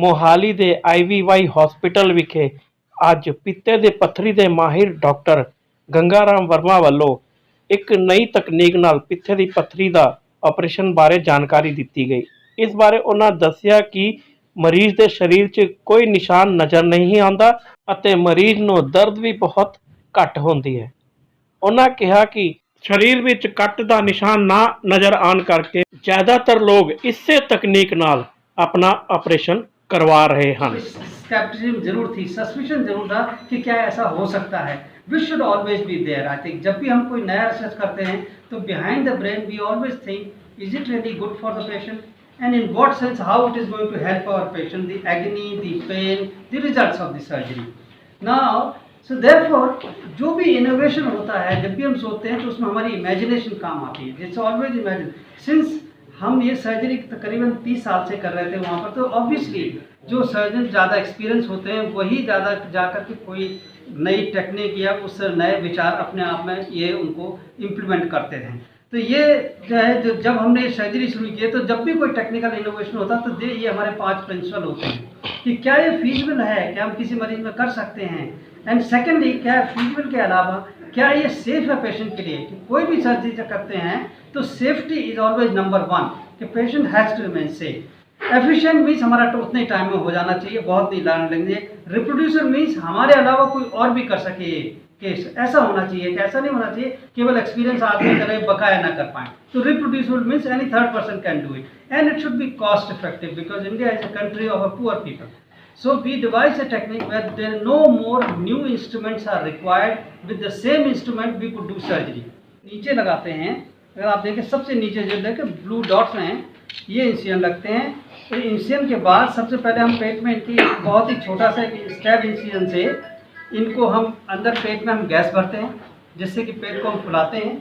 ਮੋਹਾਲੀ ਦੇ IVY hospital ਵਿਖੇ ਅੱਜ ਪਿੱਤੇ ਦੇ ਪੱਥਰੀ ਦੇ ਮਾਹਿਰ ਡਾਕਟਰ ਗੰਗਾਰਾਮ ਵਰਮਾ ਵੱਲੋਂ ਇੱਕ ਨਈ ਤਕਨੀਕ ਨਾਲ ਪਿੱਤੇ ਦੀ ਪੱਥਰੀ ਦਾ ਆਪਰੇਸ਼ਨ ਬਾਰੇ ਜਾਣਕਾਰੀ ਦਿੱਤੀ ਗਈ। ਇਸ ਬਾਰੇ ਉਹਨਾਂ ਦੱਸਿਆ ਕਿ ਮਰੀਜ਼ ਦੇ ਸਰੀਰ 'ਚ ਕੋਈ ਨਿਸ਼ਾਨ ਨਜ਼ਰ ਨਹੀਂ ਆਉਂਦਾ ਅਤੇ ਮਰੀਜ਼ ਨੂੰ ਦਰਦ ਵੀ ਬਹੁਤ ਘੱਟ ਹੁੰਦੀ ਹੈ। ਉਹਨਾਂ ਕਿਹਾ ਕਿ ਸਰੀਰ ਵਿੱਚ ਕੱਟ ਦਾ ਨਿਸ਼ਾਨ ਨਾ ਨਜ਼ਰ ਆਉਣ ਕਰਕੇ ਜ਼ਿਆਦਾਤਰ ਲੋਕ ਇਸੇ ਤਕਨੀਕ ਨਾਲ अपना ऑपरेशन करवा रहे हैं। स्केप्टिसिज्म जरूर थी, सस्पिशन जरूर था कि क्या ऐसा हो सकता है। We should always be there. I think जब भी हम कोई नया रिसर्च करते हैं तो behind the brain we always think is it really good for the patient and in what sense how it is going to help our patient, the agony, the pain, the results of the surgery. Now so therefore जो भी innovation होता है, जब भी हम सोचते हैं तो उसमें हमारी इमेजिनेशन काम आती है। It's always imagine. सिंस हम ये सर्जरी तकरीबन 30 साल से कर रहे थे वहाँ पर, तो ऑब्वियसली जो सर्जन ज़्यादा एक्सपीरियंस होते हैं वही ज़्यादा जाकर के कोई नई टेक्निक या उस नए विचार अपने आप में ये उनको इम्प्लीमेंट करते थे। तो ये जो है जब हमने सर्जरी शुरू की है तो जब भी कोई टेक्निकल इनोवेशन होता है तो ये हमारे 5 प्रिंसिपल होते हैं कि क्या ये फीजिबल है, क्या हम किसी मरीज में कर सकते हैं, एंड सेकेंडली क्या फीजिबल के अलावा क्या ये सेफ है पेशेंट के लिए। कि कोई भी सर्जरी जब करते हैं तो सेफ्टी इज ऑलवेज नंबर 1 कि patient has to remain safe. Efficient means हमारा तो उतने टाइम में हो जाना चाहिए, बहुत नहीं लाने लगेंगे। रिप्रोड्यूसर मीन्स हमारे अलावा कोई और भी कर सके केस, ऐसा होना चाहिए कि ऐसा नहीं होना चाहिए केवल एक्सपीरियंस आदमी करे बकाया ना कर पाए। तो reproducible means any third person can do it and it should be cost effective because India is a country of a poor people. So we devise a technique where there no more new instruments are required. With the same instrument we could do surgery. नीचे लगाते हैं, अगर आप देखें सबसे नीचे जो देखें ब्लू डॉट्स हैं, ये इंसिजन लगते हैं। तो इंसिजन के बाद सबसे पहले हम पेट में इनकी बहुत ही छोटा सा स्टैब इंसिजन से इनको हम अंदर पेट में हम गैस भरते हैं जिससे कि पेट को हम फुलाते हैं।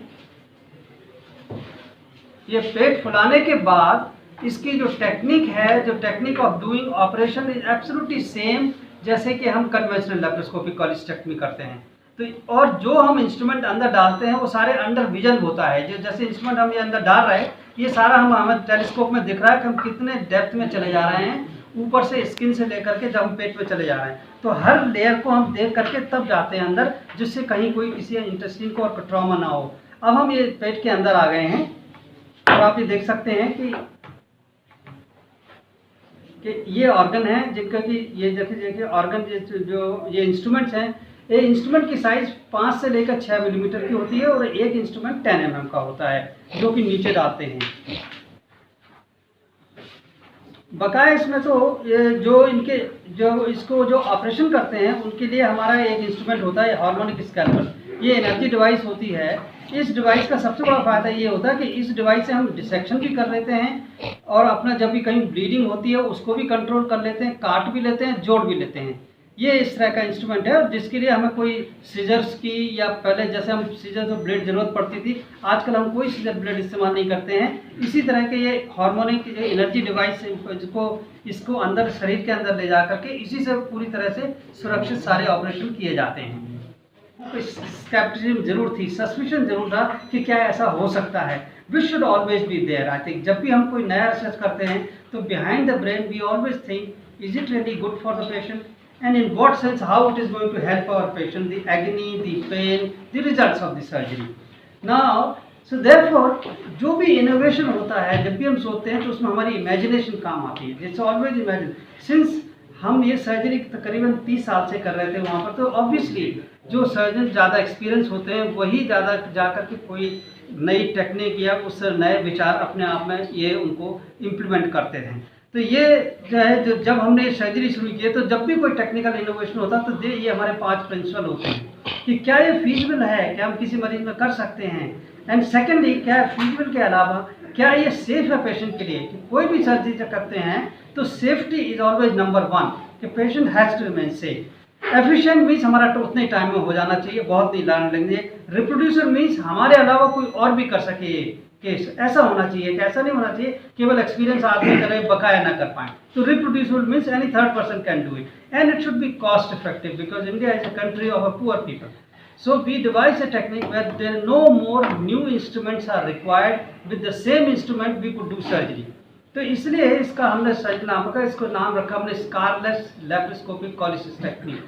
ये पेट फुलाने के बाद इसकी जो टेक्निक है, जो technique of doing operation is absolutely same जैसे कि हम कन्वेंशनल लेप्रोस्कोपिक कोलिस्टेक्टमी करते हैं। तो और जो हम इंस्ट्रूमेंट अंदर डालते हैं वो सारे अंडर विजन होता है। जो जैसे इंस्ट्रूमेंट हम ये अंदर डाल रहे हैं ये सारा हमें टेलीस्कोप में दिख रहा है कि हम कितने डेप्थ में चले जा रहे हैं, ऊपर से स्किन से लेकर के जब हम पेट में चले जा रहे हैं। तो हर लेयर को हम देख करके तब जाते हैं अंदर जिससे कहीं कोई किसी इंटेस्टाइन को और ट्रॉमा ना हो। अब हम ये पेट के अंदर आ गए हैं और आप ये देख सकते हैं कि ये ऑर्गन है जिनका कि ये देखिए ऑर्गन जो ये इंस्ट्रूमेंट्स हैं, ये इंस्ट्रूमेंट की साइज़ 5 से लेकर 6 मिलीमीटर की होती है और एक इंस्ट्रूमेंट 10 mm का होता है जो कि नीचे डालते हैं। बकाया इसमें तो ये जो इनके जो इसको जो ऑपरेशन करते हैं उनके लिए हमारा एक इंस्ट्रूमेंट होता है हार्मोनिक स्कैल्पल। ये एनर्जी डिवाइस होती है। इस डिवाइस का सबसे बड़ा फ़ायदा ये होता है कि इस डिवाइस से हम डिसेक्शन भी कर लेते हैं और अपना जब भी कहीं ब्लीडिंग होती है उसको भी कंट्रोल कर लेते हैं, काट भी लेते हैं, जोड़ भी लेते हैं। ये इस तरह का इंस्ट्रूमेंट है जिसके लिए हमें कोई सीजर्स की या पहले जैसे हम सीजर्स और ब्लेड ज़रूरत पड़ती थी, आजकल हम कोई सीजर ब्लेड इस्तेमाल नहीं करते हैं। इसी तरह के ये हार्मोनिक एनर्जी डिवाइस इसको अंदर शरीर के अंदर ले जा करके इसी से पूरी तरह से सुरक्षित सारे ऑपरेशन किए जाते हैं। स्केप्टिसिज्म जरूर थी, सस्पिशन जरूर था कि क्या ऐसा हो सकता है। We should always be there. I think जब भी हम कोई नया रिसर्च करते हैं तो behind the brain we always think is it really good for the patient and in what sense how it is going to help our patient, the agony, the pain, the results of the surgery. Now so therefore जो भी innovation होता है, जब भी हम सोचते हैं तो उसमें हमारी इमेजिनेशन काम आती है। It's always imagine. सिंस हम ये सर्जरी तकरीबन 30 साल से कर रहे थे वहाँ पर, तो ऑब्वियसली जो सर्जन ज़्यादा एक्सपीरियंस होते हैं वही ज़्यादा जाकर के कोई नई टेक्निक या उस नए विचार अपने आप में ये उनको इम्प्लीमेंट करते थे। तो ये जो है जब हमने सर्जरी शुरू की है तो जब भी कोई टेक्निकल इनोवेशन होता है तो ये हमारे 5 प्रिंसिपल होते हैं कि क्या ये फीजिबल है, क्या हम किसी मरीज में कर सकते हैं, एंड सेकेंडली क्या फीजिबल के अलावा क्या ये सेफ है पेशेंट के लिए। कि कोई भी सर्जरी जब करते हैं तो सेफ्टी इज ऑलवेज नंबर 1 कि patient has to remain safe. Efficient means हमारा तो उतने टाइम में हो जाना चाहिए, बहुत नहीं लाने लगेंगे। रिप्रोड्यूसर मीन्स हमारे अलावा कोई और भी कर सके केस, ऐसा होना चाहिए कि ऐसा नहीं होना चाहिए केवल एक्सपीरियंस आदमी करे बकाया ना कर पाए। तो reproducible means any third person can do it and it should be cost effective because India is a country of a poor people. So we devise a technique where there no more new instruments are required. With the same instrument we could do surgery. तो इसलिए इसका हमने सच नाम रखा, इसको नाम रखा हमने स्कारलेस लेप्रोस्कोपिक कॉलिसिस्टेक्टमी।